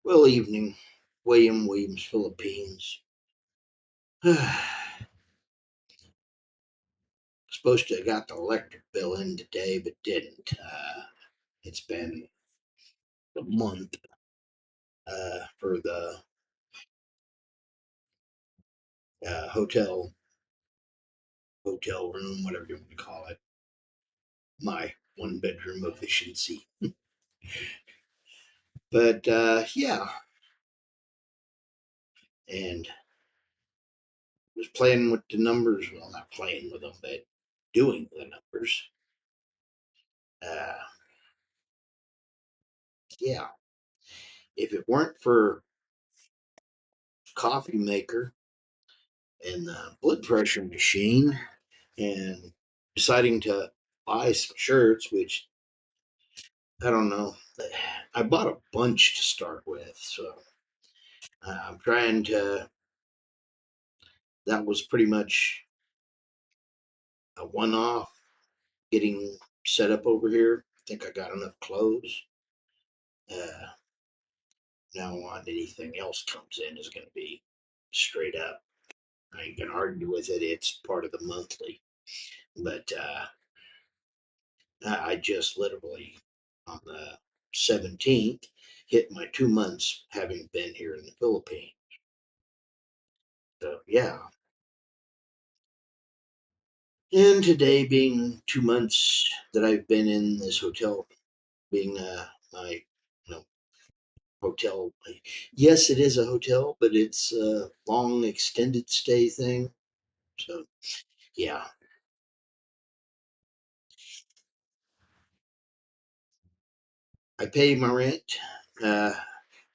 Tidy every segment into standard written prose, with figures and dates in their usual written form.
Well, evening, Williams, Philippines. Supposed to have got the electric bill in today, but didn't. It's been a month for the hotel room, whatever you want to call it. My one bedroom efficiency. But yeah, and was playing with the numbers. Well, not playing with them, but doing the numbers. Uh, yeah, if it weren't for coffee maker and the blood pressure machine and deciding to buy some shirts, which I don't know. I bought a bunch to start with, so I'm trying to. That was pretty much a one off getting set up over here. I think I got enough clothes. Uh, Now on anything else comes in is going to be straight up. I ain't gonna argue with it. It's part of the monthly, but I just literally on the 17th hit my 2 months having been here in the Philippines. So yeah, and today being 2 months that I've been in this hotel, being my hotel. Yes, it is a hotel, but it's a long extended stay thing. So yeah, I pay my rent. Uh,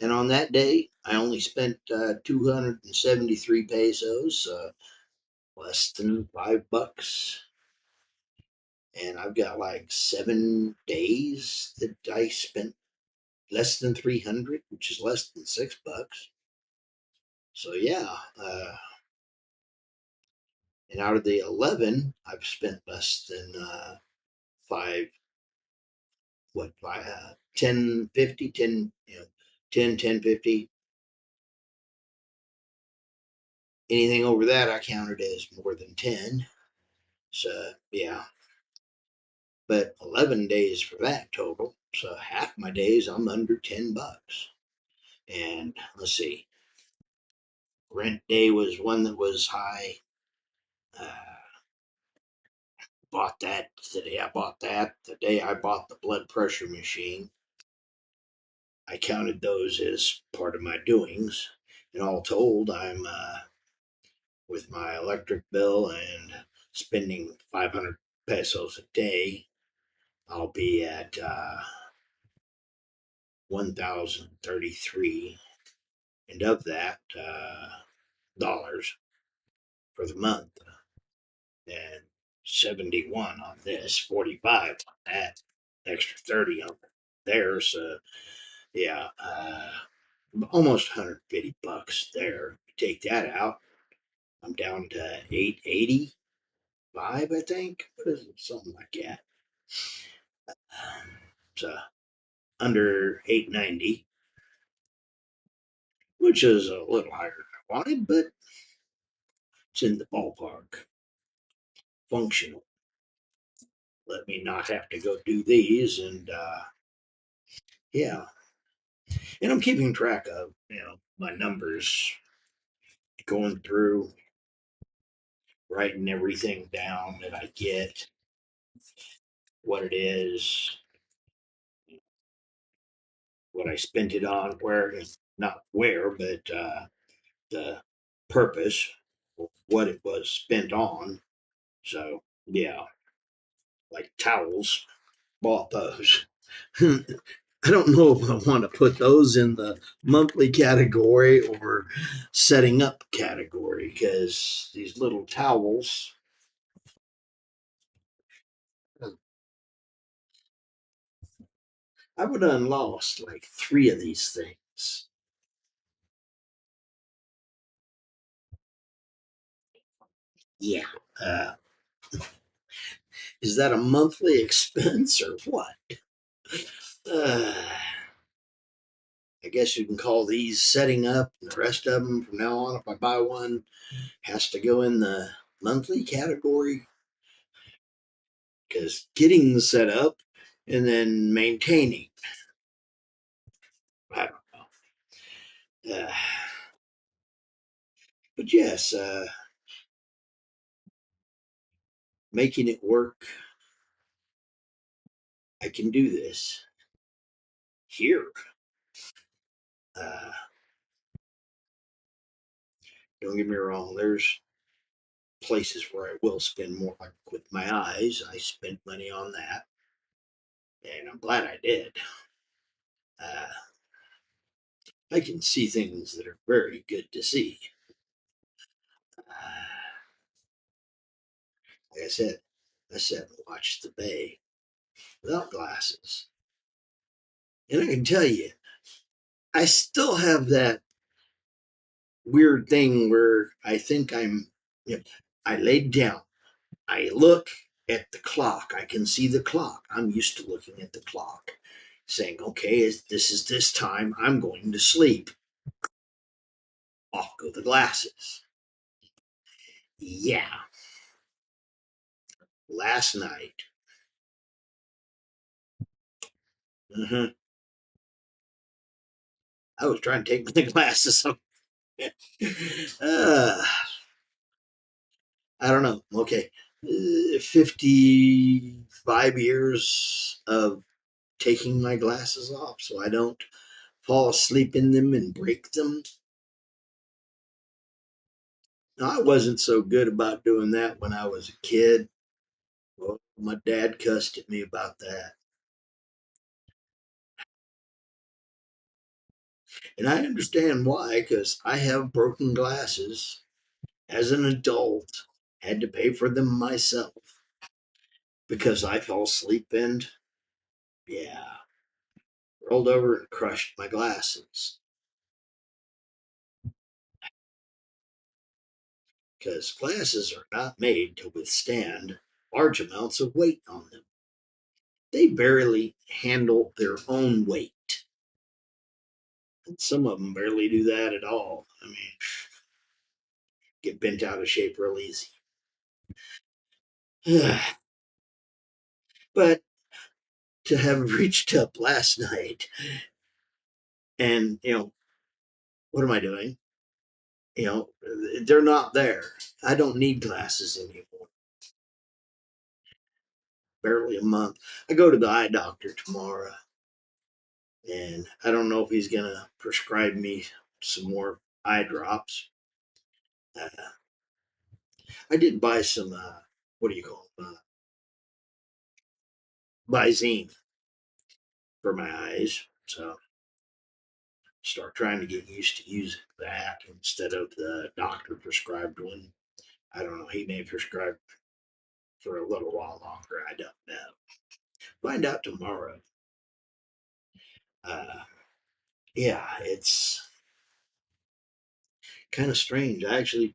and on that day, I only spent 273 pesos, less than $5. And I've got like 7 days that I spent less than 300, which is less than $6. So yeah, and out of the 11, I've spent less than five, what, 10, 50, 10, 10, 10, 50. Anything over that, I counted as more than 10. So yeah, but 11 days for that total. So half my days, I'm under $10. And let's see, rent day was one that was high. Uh, Bought that the day I bought that. The day I bought the blood pressure machine, I counted those as part of my doings. And all told, I'm with my electric bill and spending 500 pesos a day, I'll be at 1,033, and of that, dollars for the month, and 71 on this, 45 on that, extra 30 on there. So yeah, almost 150 bucks there. Take that out, I'm down to 885, I think. What is it? Something like that. So under 890, which is a little higher than I wanted, but it's in the ballpark. Functional. Let me not have to go do these, and yeah, and I'm keeping track of my numbers, going through, writing everything down that I get, what it is, what I spent it on, where, not where, but the purpose, what it was spent on. So yeah, like towels, bought those. I don't know if I want to put those in the monthly category or setting up category, because these little towels, I would have lost like three of these things. Yeah. Uh, is that a monthly expense or what? Uh, I guess you can call these setting up. And the rest of them from now on, if I buy one, has to go in the monthly category because getting set up and then maintaining. I don't know. But yes, making it work. I can do this here. Uh, don't get me wrong. There's places where I will spend more, like with my eyes. I spent money on that, and I'm glad I did. Uh, I can see things that are very good to see. Like I said, I sat and watched the bay without glasses. And I can tell you, I still have that weird thing where I think you know, I laid down, I look at the clock, I can see the clock. I'm used to looking at the clock, saying, okay, this is this time, I'm going to sleep. Off go the glasses. Yeah, last night. Mhm, I was trying to take my glasses off. uh, I don't know. Okay. 55 years of taking my glasses off so I don't fall asleep in them and break them. Now, I wasn't so good about doing that when I was a kid. Well, my dad cussed at me about that. And I understand why, because I have broken glasses as an adult, had to pay for them myself because I fell asleep and, yeah, rolled over and crushed my glasses. Because glasses are not made to withstand large amounts of weight on them. They barely handle their own weight. And some of them barely do that at all. I mean, get bent out of shape real easy. But to have reached up last night and, what am I doing? You know, they're not there. I don't need glasses anymore. Barely a month. I go to the eye doctor tomorrow, and I don't know if he's gonna prescribe me some more eye drops. Uh, I did buy some. What do you call them? Visine for my eyes. So start trying to get used to using that instead of the doctor prescribed one. I don't know. He may prescribe for a little while longer. I don't know. Find out tomorrow. Uh, yeah, it's kind of strange. I actually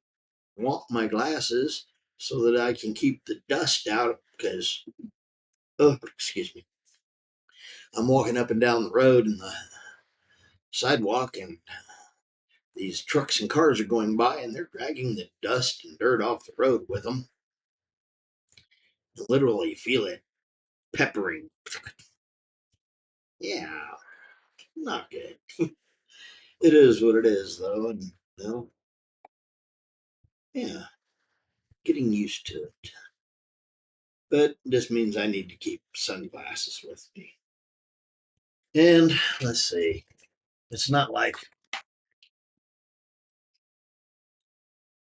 want my glasses so that I can keep the dust out because, oh, excuse me, I'm walking up and down the road and the sidewalk, and these trucks and cars are going by and they're dragging the dust and dirt off the road with them. You literally feel it peppering. Yeah, not good. It is what it is, though, and yeah, getting used to it. But this means I need to keep sunglasses with me. And let's see, it's not like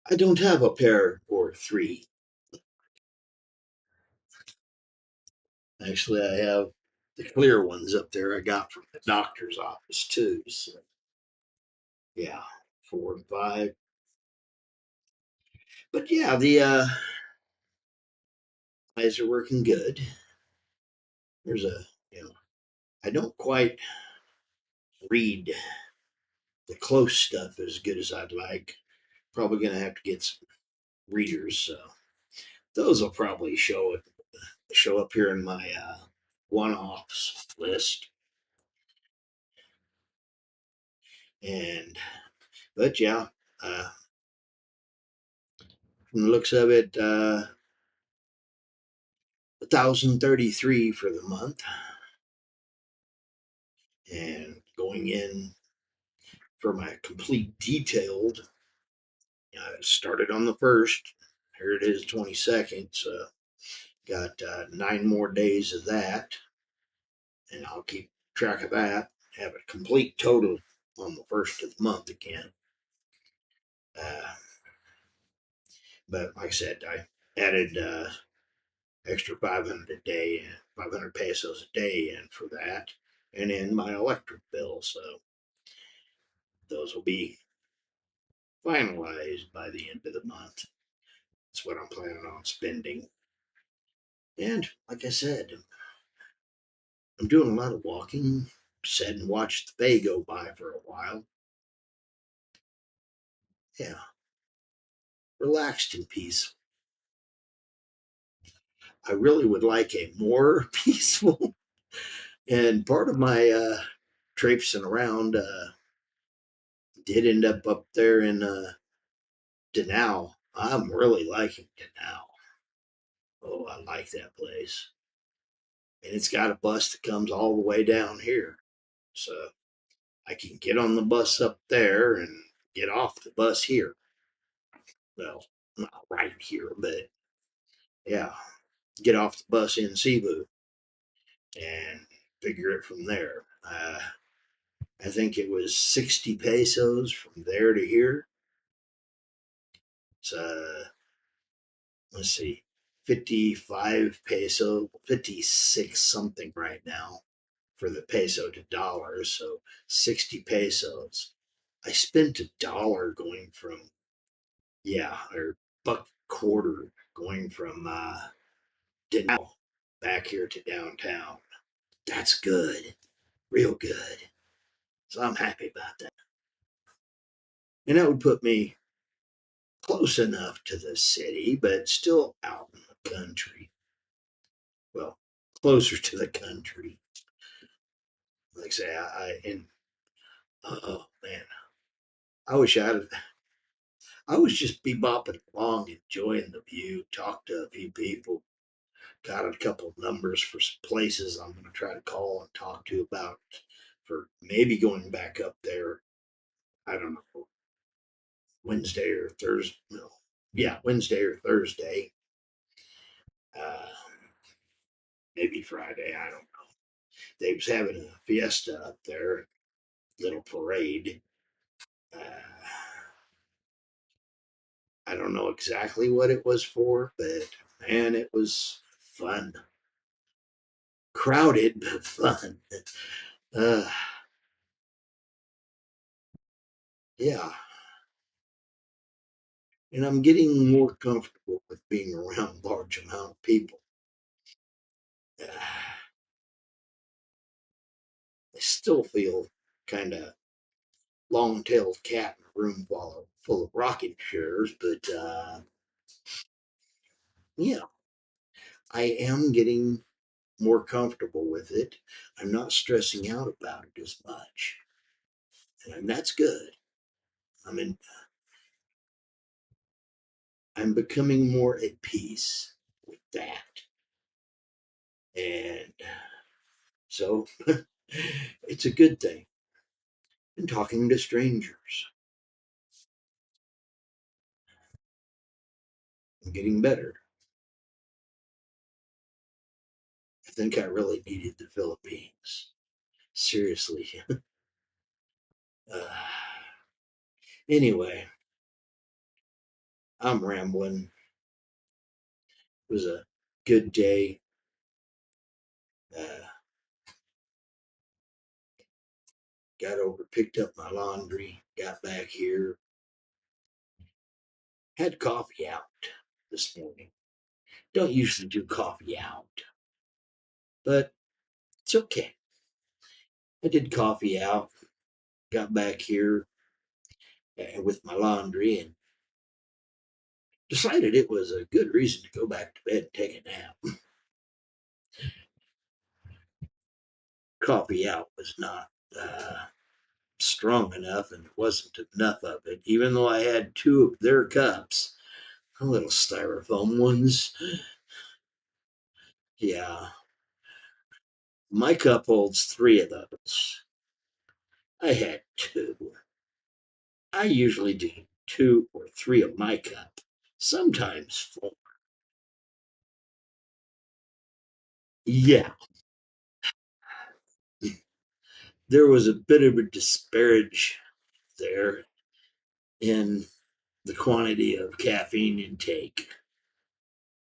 I don't have a pair or three. Actually, I have the clear ones up there I got from the doctor's office, too. So, yeah, 4 and 5. But yeah, the eyes are working good. There's I don't quite read the close stuff as good as I'd like. Probably going to have to get some readers. So those will probably show up here in my one-offs list. And but yeah, from the looks of it, 1,033 for the month, and going in for my complete detailed. Started on the first. Here it is, 22nd. So got 9 more days of that, and I'll keep track of that. Have a complete total on the first of the month again. Uh, but like I said, I added extra 500 a day, 500 pesos a day in for that, and in my electric bill. So those will be finalized by the end of the month. That's what I'm planning on spending. And like I said, I'm doing a lot of walking. Sat and watched the bay go by for a while. Yeah, relaxed and peaceful. I really would like a more peaceful. And part of my traipsing around did end up there in Danao. I'm really liking Danao. Oh, I like that place. And it's got a bus that comes all the way down here. So I can get on the bus up there and get off the bus here. Well, not right here, but yeah, get off the bus in Cebu and figure it from there. I think it was 60 pesos from there to here. It's, let's see, 55 peso, 56 something right now for the peso to dollars. So 60 pesos. I spent $1 going from, yeah, or buck quarter going from Danao back here to downtown. That's good, real good. So I'm happy about that. And that would put me close enough to the city, but still out in the country. Well, closer to the country. Like I say, and oh man, I wish I was just bebopping along, enjoying the view, talked to a few people, got a couple of numbers for some places I'm going to try to call and talk to about for maybe going back up there. I don't know, Wednesday or Thursday. No, yeah, Wednesday or Thursday. Uh, maybe Friday. I don't know. They was having a fiesta up there, little parade. Uh, I don't know exactly what it was for, but man, it was fun. Crowded, but fun. Uh, yeah. And I'm getting more comfortable with being around large amount of people. Uh, I still feel kind of long-tailed cat in a room full of rocking chairs, but yeah, I am getting more comfortable with it. I'm not stressing out about it as much, and that's good. I mean, I'm becoming more at peace with that, and so it's a good thing. And talking to strangers, I'm getting better. I think I really needed the Philippines. Seriously. uh, anyway, I'm rambling. It was a good day. Uh, got over, picked up my laundry, got back here, had coffee out this morning. Don't usually do coffee out, but it's okay. I did coffee out, got back here with my laundry, and decided it was a good reason to go back to bed and take a nap. Coffee out was not strong enough and there wasn't enough of it, even though I had two of their cups, the little styrofoam ones. Yeah, my cup holds three of those. I had two. I usually do two or three of my cup, sometimes four. Yeah, there was a bit of a disparage there in the quantity of caffeine intake.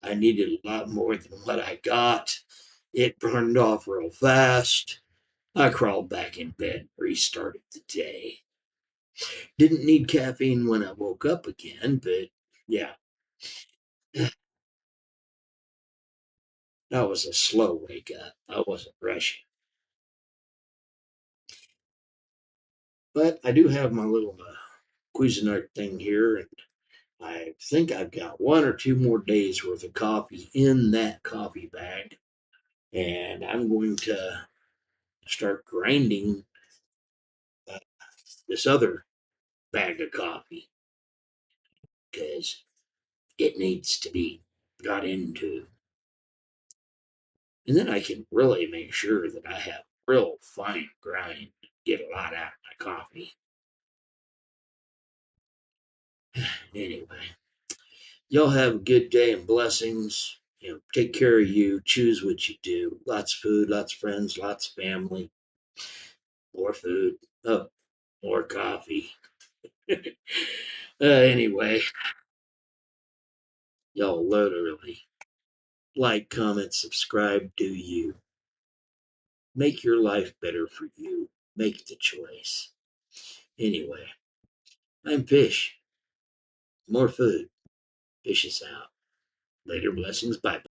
I needed a lot more than what I got. It burned off real fast. I crawled back in bed and restarted the day. Didn't need caffeine when I woke up again, but yeah, that was a slow wake up. I wasn't rushing. But I do have my little Cuisinart thing here, and I think I've got one or two more days worth of coffee in that coffee bag. And I'm going to start grinding uh, this other bag of coffee because it needs to be got into. And then I can really make sure that I have real fine grind, get a lot out of my coffee. Anyway, y'all have a good day and blessings. Take care of you. Choose what you do. Lots of food, lots of friends, lots of family, more food. Oh, more coffee. Anyway, y'all literally like, comment, subscribe. Do you make your life better for you? Make the choice. Anyway, I'm Fish. More food. Fish is out. Later blessings. Bye.